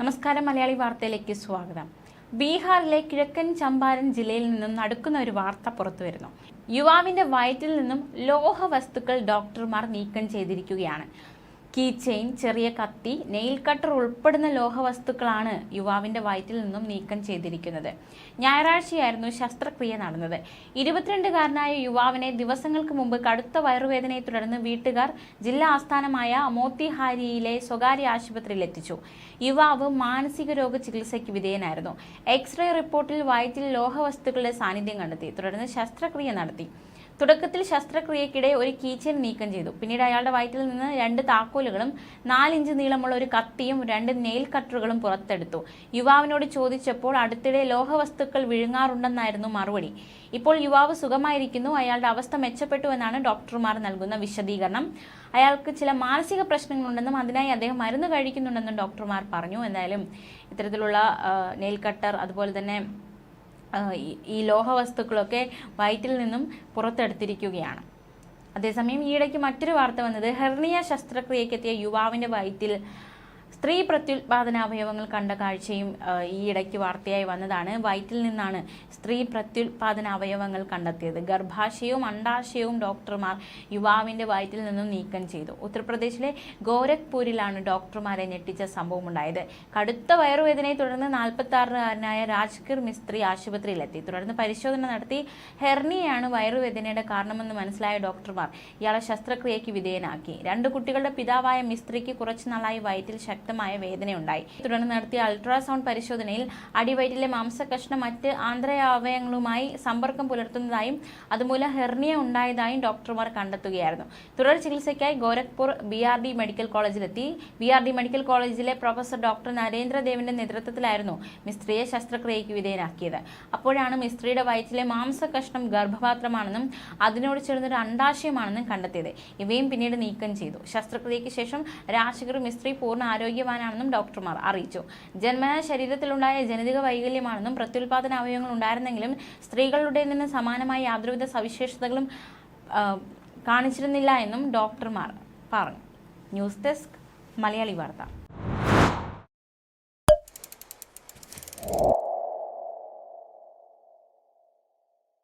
നമസ്കാരം, മലയാളി വാർത്തയിലേക്ക് സ്വാഗതം. ബീഹാറിലെ കിഴക്കൻ ചമ്പാരൻ ജില്ലയിൽ നിന്നും നടക്കുന്ന ഒരു വാർത്ത പുറത്തുവരുന്നു. യുവാവിന്റെ വയറ്റിൽ നിന്നും ലോഹവസ്തുക്കൾ ഡോക്ടർമാർ നീക്കം ചെയ്തിരിക്കുകയാണ്. കീ ചെയിൻ, ചെറിയ കത്തി, നെയിൽ കട്ടർ ഉൾപ്പെടുന്ന ലോഹവസ്തുക്കളാണ് യുവാവിന്റെ വയറ്റിൽ നിന്നും നീക്കം ചെയ്തിരിക്കുന്നത്. ഞായറാഴ്ചയായിരുന്നു ശസ്ത്രക്രിയ നടന്നത്. 22-കാരനായ യുവാവിനെ ദിവസങ്ങൾക്ക് മുമ്പ് കടുത്ത വയറുവേദനയെ തുടർന്ന് വീട്ടുകാർ ജില്ലാ ആസ്ഥാനമായ മോത്തിഹാരിയിലെ സ്വകാര്യ ആശുപത്രിയിൽ എത്തിച്ചു. യുവാവ് മാനസിക രോഗ ചികിത്സയ്ക്ക് വിധേയനായിരുന്നു. എക്സ്റേ റിപ്പോർട്ടിൽ വയറ്റിൽ ലോഹവസ്തുക്കളുടെ സാന്നിധ്യം കണ്ടെത്തി. തുടർന്ന് ശസ്ത്രക്രിയ നടത്തി. തുടക്കത്തിൽ ശസ്ത്രക്രിയക്കിടെ ഒരു കീച്ചെയിൻ നീക്കം ചെയ്തു. പിന്നീട് അയാളുടെ വയറ്റിൽ നിന്ന് 2 താക്കോലുകളും 4 ഇഞ്ച് നീളമുള്ള ഒരു കത്തിയും 2 നെയിൽ കട്ടറുകളും പുറത്തെടുത്തു. യുവാവിനോട് ചോദിച്ചപ്പോൾ അടുത്തിടെ ലോഹവസ്തുക്കൾ വിഴുങ്ങാറുണ്ടെന്നായിരുന്നു മറുപടി. ഇപ്പോൾ യുവാവ് സുഖമായിരിക്കുന്നു, അയാളുടെ അവസ്ഥ മെച്ചപ്പെട്ടു എന്നാണ് ഡോക്ടർമാർ നൽകുന്ന വിശദീകരണം. അയാൾക്ക് ചില മാനസിക പ്രശ്നങ്ങളുണ്ടെന്നും അതിനായി അദ്ദേഹം മരുന്ന് കഴിക്കുന്നുണ്ടെന്നും ഡോക്ടർമാർ പറഞ്ഞു. എന്തായാലും ഇത്തരത്തിലുള്ള നെയിൽ കട്ടർ, അതുപോലെ തന്നെ ഈ ലോഹവസ്തുക്കളൊക്കെ വയറ്റിൽ നിന്നും പുറത്തെടുത്തിരിക്കുകയാണ്. അതേസമയം ഈയിടയ്ക്ക് മറ്റൊരു വാർത്ത വന്നത് ഹെർണിയ ശസ്ത്രക്രിയക്കെത്തിയ യുവാവിന്റെ വയറ്റിൽ സ്ത്രീ പ്രത്യുൽപാദനാവയവങ്ങൾ കണ്ട കാഴ്ചയും ഈയിടയ്ക്ക് വാർത്തയായി വന്നതാണ്. വയറ്റിൽ നിന്നാണ് സ്ത്രീ പ്രത്യുൽപാദനാവയവങ്ങൾ കണ്ടെത്തിയത്. ഗർഭാശയവും അണ്ഡാശയവും ഡോക്ടർമാർ യുവാവിന്റെ വയറ്റിൽ നിന്നും നീക്കം ചെയ്തു. ഉത്തർപ്രദേശിലെ ഗോരഖ്പൂരിലാണ് ഡോക്ടർമാരെ ഞെട്ടിച്ച സംഭവം ഉണ്ടായത്. കടുത്ത വയറുവേദനയെ തുടർന്ന് 46-കാരനായ രാജ്ഗീർ മിസ്ത്രി ആശുപത്രിയിലെത്തി. തുടർന്ന് പരിശോധന നടത്തി ഹെർണിയയാണ് വയറുവേദനയുടെ കാരണമെന്ന് മനസ്സിലായ ഡോക്ടർമാർ ഇയാളെ ശസ്ത്രക്രിയയ്ക്ക് വിധേയനാക്കി. 2 കുട്ടികളുടെ പിതാവായ മിസ്ത്രിക്ക് കുറച്ചു നാളായി വയറ്റിൽ ശക്തമായ വേദനയുണ്ടായി. തുടർന്ന് നടത്തിയ അൾട്രാസൗണ്ട് പരിശോധനയിൽ അടിവയറ്റിലെ മാംസകഷ്ണം മറ്റ് ആന്തരാവയവങ്ങളുമായി സമ്പർക്കം പുലർത്തുന്നതായും അതുമൂലം ഹെർണിയ ഉണ്ടായതായും ഡോക്ടർമാർ കണ്ടെത്തുകയായിരുന്നു. തുടർ ചികിത്സയ്ക്കായി ഗോരഖ്പൂർ BRD മെഡിക്കൽ കോളേജിലെത്തി. BRD മെഡിക്കൽ കോളേജിലെ പ്രൊഫസർ ഡോക്ടർ നരേന്ദ്രദേവിന്റെ നേതൃത്വത്തിലായിരുന്നു മിസ്ത്രിയെ ശസ്ത്രക്രിയയ്ക്ക് വിധേയനാക്കിയത്. അപ്പോഴാണ് മിസ്ത്രിയുടെ വയറ്റിലെ മാംസകഷ്ണം ഗർഭപാത്രമാണെന്നും അതിനോട് ചേർന്നൊരു അണ്ഡാശയമാണെന്നും കണ്ടെത്തിയത്. ഇവയും പിന്നീട് നീക്കം ചെയ്തു. ശസ്ത്രക്രിയയ്ക്ക് ശേഷം രാജ്ഗീർ മിസ്ത്രി പൂർണ്ണ ആരോഗ്യവാനാണെന്നും ഡോക്ടർമാർ അറിയിച്ചു. ജന്മനാ ശരീരത്തിലുണ്ടായ ജനിതക വൈകല്യമാണെന്നും പ്രത്യുൽപാദന അവയവങ്ങൾ ഉണ്ടായിരുന്നെങ്കിലും സ്ത്രീകളുടെ നിന്ന് സമാനമായ യാതൊരുവിധ സവിശേഷതകളും കാണിച്ചിരുന്നില്ല എന്നും ഡോക്ടർമാർ പറഞ്ഞു. ന്യൂസ് ഡെസ്ക്, മലയാളി വാർത്ത.